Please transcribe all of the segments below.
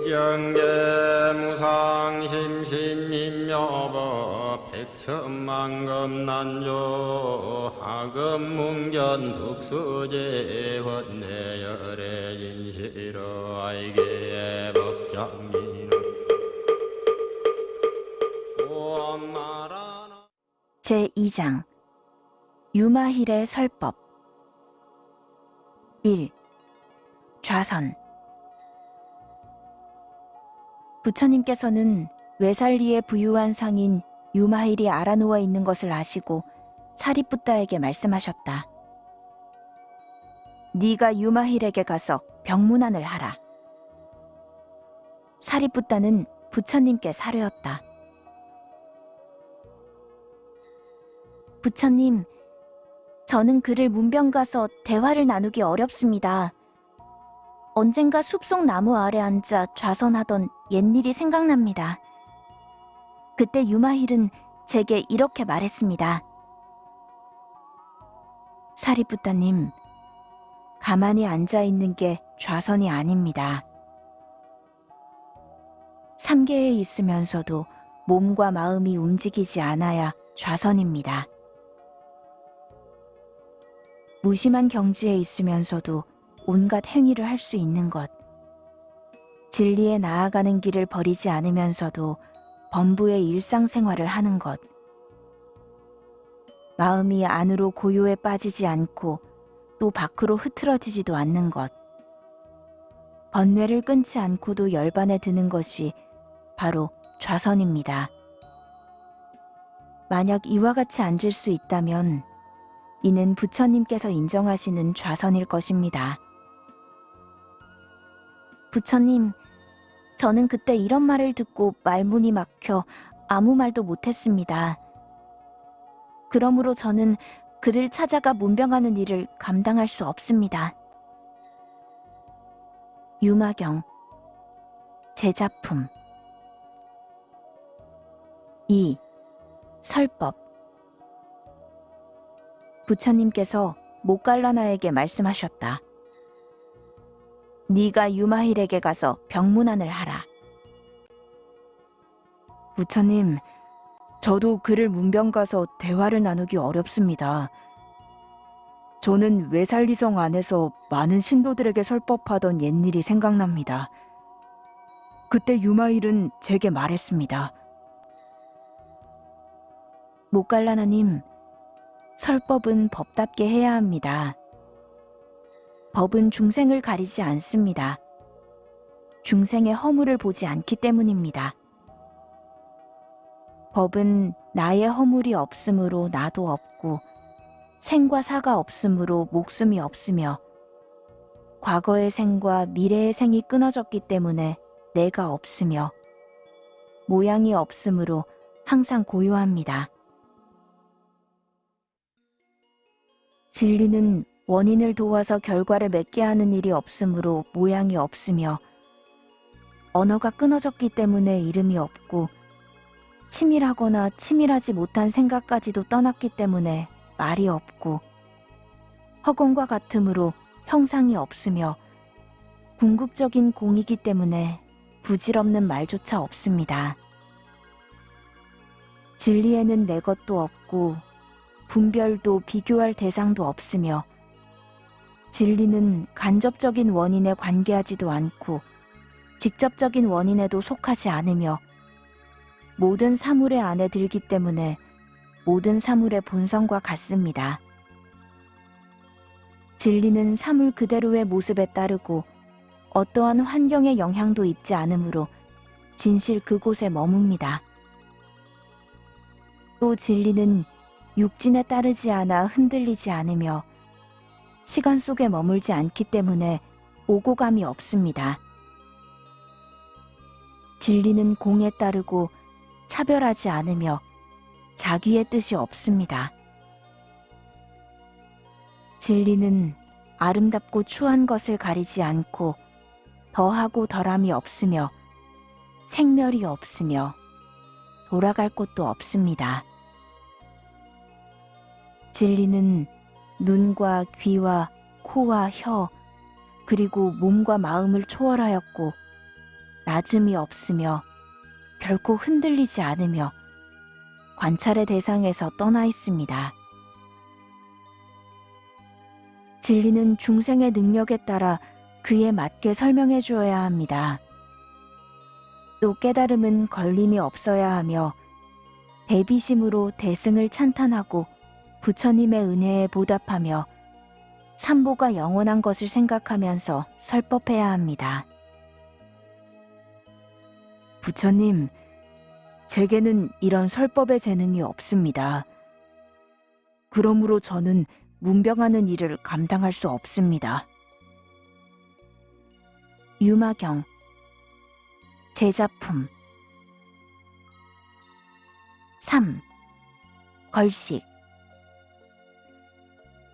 경계무상심신임묘법 백천만금난조 하금문견 득수제 헌내열의 인시로 아이게 법장민은 오엄마라나 제2장 유마힐의 설법 1. 좌선 부처님께서는 외살리의 부유한 상인 유마힐이 알아누워 있는 것을 아시고 사리푸따에게 말씀하셨다. 네가 유마힐에게 가서 병문안을 하라. 사리푸따는 부처님께 사료였다. 부처님, 저는 그를 문병 가서 대화를 나누기 어렵습니다. 언젠가 숲속 나무 아래 앉아 좌선하던 옛일이 생각납니다. 그때 유마힐은 제게 이렇게 말했습니다. 사리푸따님, 가만히 앉아있는 게 좌선이 아닙니다. 삼계에 있으면서도 몸과 마음이 움직이지 않아야 좌선입니다. 무심한 경지에 있으면서도 온갖 행위를 할 수 있는 것, 진리에 나아가는 길을 버리지 않으면서도 범부의 일상생활을 하는 것, 마음이 안으로 고요에 빠지지 않고 또 밖으로 흐트러지지도 않는 것, 번뇌를 끊지 않고도 열반에 드는 것이 바로 좌선입니다. 만약 이와 같이 앉을 수 있다면 이는 부처님께서 인정하시는 좌선일 것입니다. 부처님, 저는 그때 이런 말을 듣고 말문이 막혀 아무 말도 못했습니다. 그러므로 저는 그를 찾아가 문병하는 일을 감당할 수 없습니다. 유마경 제자품 2. 설법 부처님께서 모갈라나에게 말씀하셨다. 네가 유마힐에게 가서 병문안을 하라. 부처님, 저도 그를 문병 가서 대화를 나누기 어렵습니다. 저는 외살리성 안에서 많은 신도들에게 설법하던 옛일이 생각납니다. 그때 유마힐은 제게 말했습니다. 모갈라나님, 설법은 법답게 해야 합니다. 법은 중생을 가리지 않습니다. 중생의 허물을 보지 않기 때문입니다. 법은 나의 허물이 없으므로 나도 없고 생과 사가 없으므로 목숨이 없으며 과거의 생과 미래의 생이 끊어졌기 때문에 내가 없으며 모양이 없으므로 항상 고요합니다. 진리는 원인을 도와서 결과를 맺게 하는 일이 없으므로 모양이 없으며 언어가 끊어졌기 때문에 이름이 없고 치밀하거나 치밀하지 못한 생각까지도 떠났기 때문에 말이 없고 허공과 같으므로 형상이 없으며 궁극적인 공이기 때문에 부질없는 말조차 없습니다. 진리에는 내 것도 없고 분별도 비교할 대상도 없으며 진리는 간접적인 원인에 관계하지도 않고 직접적인 원인에도 속하지 않으며 모든 사물의 안에 들기 때문에 모든 사물의 본성과 같습니다. 진리는 사물 그대로의 모습에 따르고 어떠한 환경의 영향도 입지 않으므로 진실 그곳에 머뭅니다. 또 진리는 육진에 따르지 않아 흔들리지 않으며 시간 속에 머물지 않기 때문에 오고감이 없습니다. 진리는 공에 따르고 차별하지 않으며 자기의 뜻이 없습니다. 진리는 아름답고 추한 것을 가리지 않고 더하고 덜함이 없으며 생멸이 없으며 돌아갈 곳도 없습니다. 진리는 눈과 귀와 코와 혀 그리고 몸과 마음을 초월하였고 낮음이 없으며 결코 흔들리지 않으며 관찰의 대상에서 떠나 있습니다. 진리는 중생의 능력에 따라 그에 맞게 설명해 주어야 합니다. 또 깨달음은 걸림이 없어야 하며 대비심으로 대승을 찬탄하고 부처님의 은혜에 보답하며 삼보가 영원한 것을 생각하면서 설법해야 합니다. 부처님, 제게는 이런 설법의 재능이 없습니다. 그러므로 저는 문병하는 일을 감당할 수 없습니다. 유마경 제자품 3. 걸식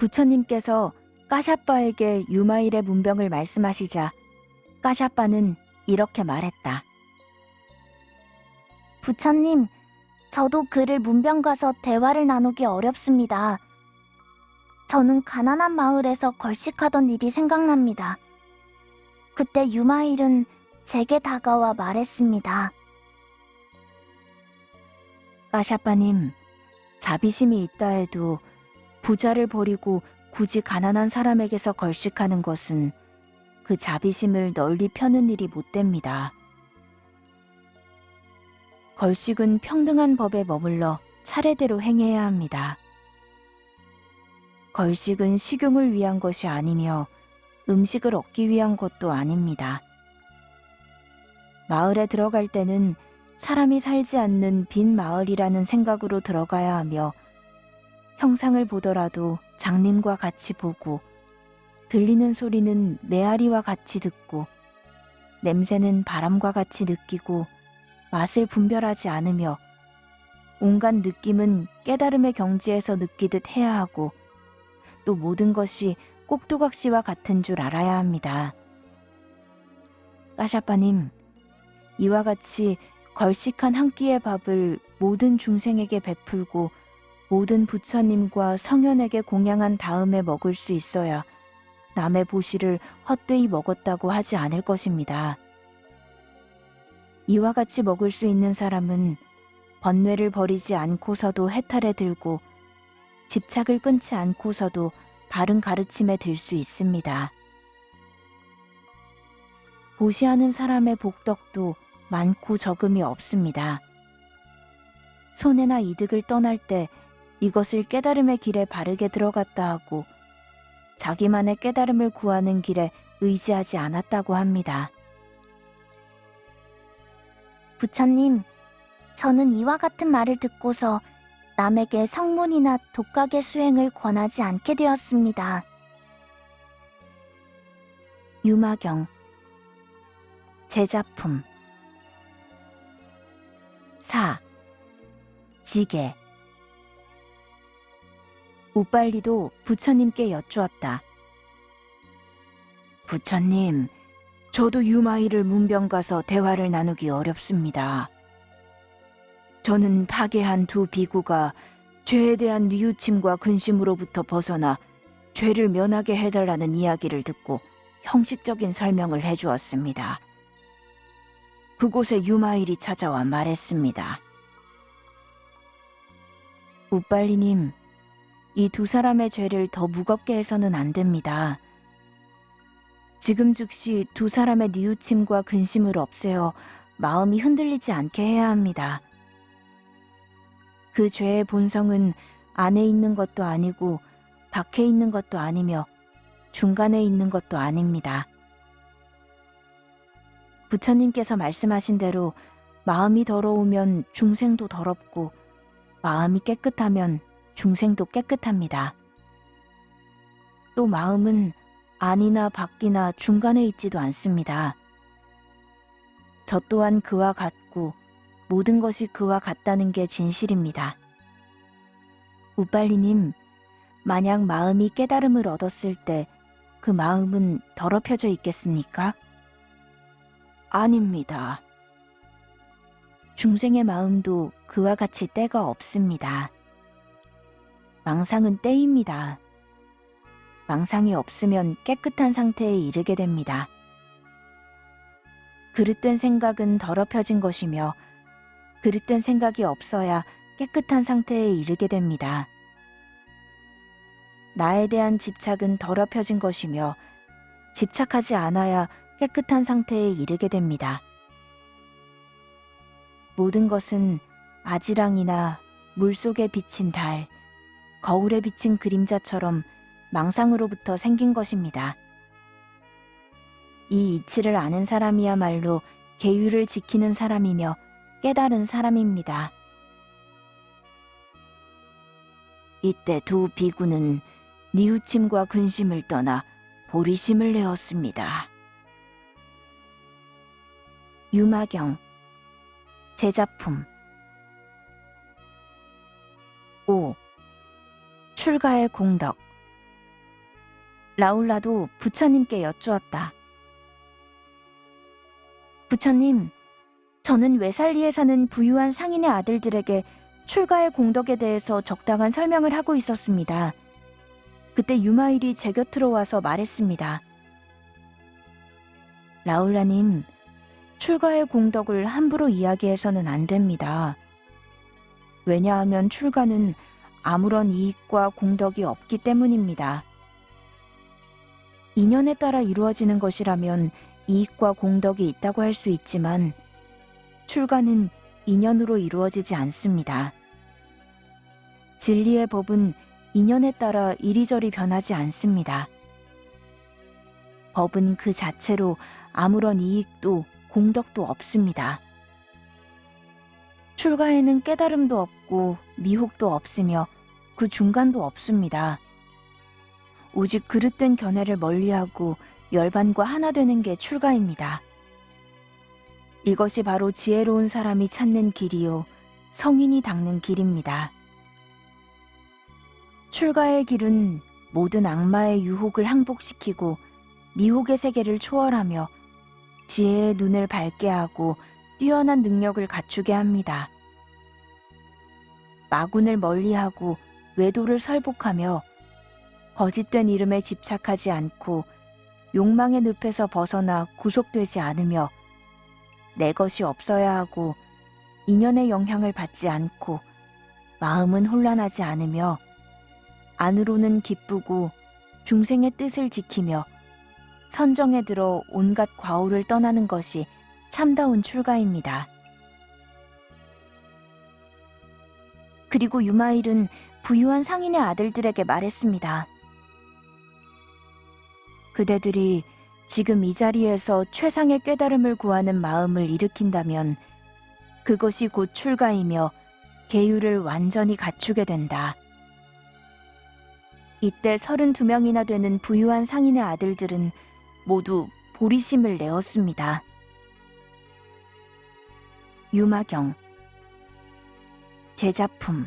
부처님께서 까샤빠에게 유마일의 문병을 말씀하시자 까샤빠는 이렇게 말했다. 부처님, 저도 그를 문병 가서 대화를 나누기 어렵습니다. 저는 가난한 마을에서 걸식하던 일이 생각납니다. 그때 유마일은 제게 다가와 말했습니다. 까샤빠님, 자비심이 있다 해도 부자를 버리고 굳이 가난한 사람에게서 걸식하는 것은 그 자비심을 널리 펴는 일이 못됩니다. 걸식은 평등한 법에 머물러 차례대로 행해야 합니다. 걸식은 식용을 위한 것이 아니며 음식을 얻기 위한 것도 아닙니다. 마을에 들어갈 때는 사람이 살지 않는 빈 마을이라는 생각으로 들어가야 하며 형상을 보더라도 장님과 같이 보고 들리는 소리는 메아리와 같이 듣고 냄새는 바람과 같이 느끼고 맛을 분별하지 않으며 온갖 느낌은 깨달음의 경지에서 느끼듯 해야 하고 또 모든 것이 꼭두각시와 같은 줄 알아야 합니다. 까샤빠님, 이와 같이 걸식한 한 끼의 밥을 모든 중생에게 베풀고 모든 부처님과 성현에게 공양한 다음에 먹을 수 있어야 남의 보시를 헛되이 먹었다고 하지 않을 것입니다. 이와 같이 먹을 수 있는 사람은 번뇌를 버리지 않고서도 해탈에 들고 집착을 끊지 않고서도 바른 가르침에 들 수 있습니다. 보시하는 사람의 복덕도 많고 적음이 없습니다. 손해나 이득을 떠날 때 이것을 깨달음의 길에 바르게 들어갔다 하고 자기만의 깨달음을 구하는 길에 의지하지 않았다고 합니다. 부처님, 저는 이와 같은 말을 듣고서 남에게 성문이나 독각의 수행을 권하지 않게 되었습니다. 유마경 제자품 4. 지게 우빨리도 부처님께 여쭈었다. 부처님, 저도 유마일을 문병 가서 대화를 나누기 어렵습니다. 저는 파괴한 두 비구가 죄에 대한 뉘우침과 근심으로부터 벗어나 죄를 면하게 해달라는 이야기를 듣고 형식적인 설명을 해주었습니다. 그곳에 유마일이 찾아와 말했습니다. 우빨리님, 이 두 사람의 죄를 더 무겁게 해서는 안 됩니다. 지금 즉시 두 사람의 뉘우침과 근심을 없애어 마음이 흔들리지 않게 해야 합니다. 그 죄의 본성은 안에 있는 것도 아니고 밖에 있는 것도 아니며 중간에 있는 것도 아닙니다. 부처님께서 말씀하신 대로 마음이 더러우면 중생도 더럽고 마음이 깨끗하면 중생도 깨끗합니다. 또 마음은 안이나 밖이나 중간에 있지도 않습니다. 저 또한 그와 같고 모든 것이 그와 같다는 게 진실입니다. 우빨리님, 만약 마음이 깨달음을 얻었을 때 그 마음은 더럽혀져 있겠습니까? 아닙니다. 중생의 마음도 그와 같이 때가 없습니다. 망상은 때입니다. 망상이 없으면 깨끗한 상태에 이르게 됩니다. 그릇된 생각은 더럽혀진 것이며 그릇된 생각이 없어야 깨끗한 상태에 이르게 됩니다. 나에 대한 집착은 더럽혀진 것이며 집착하지 않아야 깨끗한 상태에 이르게 됩니다. 모든 것은 아지랑이나 물속에 비친 달, 거울에 비친 그림자처럼 망상으로부터 생긴 것입니다. 이 이치를 아는 사람이야말로 계율을 지키는 사람이며 깨달은 사람입니다. 이때 두 비구는 뉘우침과 근심을 떠나 보리심을 내었습니다. 유마경 제작품 5. 출가의 공덕. 라울라도 부처님께 여쭈었다. 부처님, 저는 외살리에 사는 부유한 상인의 아들들에게 출가의 공덕에 대해서 적당한 설명을 하고 있었습니다. 그때 유마일이 제 곁으로 와서 말했습니다. 라울라님, 출가의 공덕을 함부로 이야기해서는 안 됩니다. 왜냐하면 출가는 아무런 이익과 공덕이 없기 때문입니다. 인연에 따라 이루어지는 것이라면 이익과 공덕이 있다고 할 수 있지만 출가는 인연으로 이루어지지 않습니다. 진리의 법은 인연에 따라 이리저리 변하지 않습니다. 법은 그 자체로 아무런 이익도 공덕도 없습니다. 출가에는 깨달음도 없고 미혹도 없으며 그 중간도 없습니다. 오직 그릇된 견해를 멀리하고 열반과 하나 되는 게 출가입니다. 이것이 바로 지혜로운 사람이 찾는 길이요 성인이 닦는 길입니다. 출가의 길은 모든 악마의 유혹을 항복시키고 미혹의 세계를 초월하며 지혜의 눈을 밝게 하고 뛰어난 능력을 갖추게 합니다. 마군을 멀리하고 외도를 설복하며 거짓된 이름에 집착하지 않고 욕망의 늪에서 벗어나 구속되지 않으며 내 것이 없어야 하고 인연의 영향을 받지 않고 마음은 혼란하지 않으며 안으로는 기쁘고 중생의 뜻을 지키며 선정에 들어 온갖 과오를 떠나는 것이 참다운 출가입니다. 그리고 유마일은 부유한 상인의 아들들에게 말했습니다. 그대들이 지금 이 자리에서 최상의 깨달음을 구하는 마음을 일으킨다면 그것이 곧 출가이며 계율을 완전히 갖추게 된다. 이때 32명이나 되는 부유한 상인의 아들들은 모두 보리심을 내었습니다. 유마경 제작품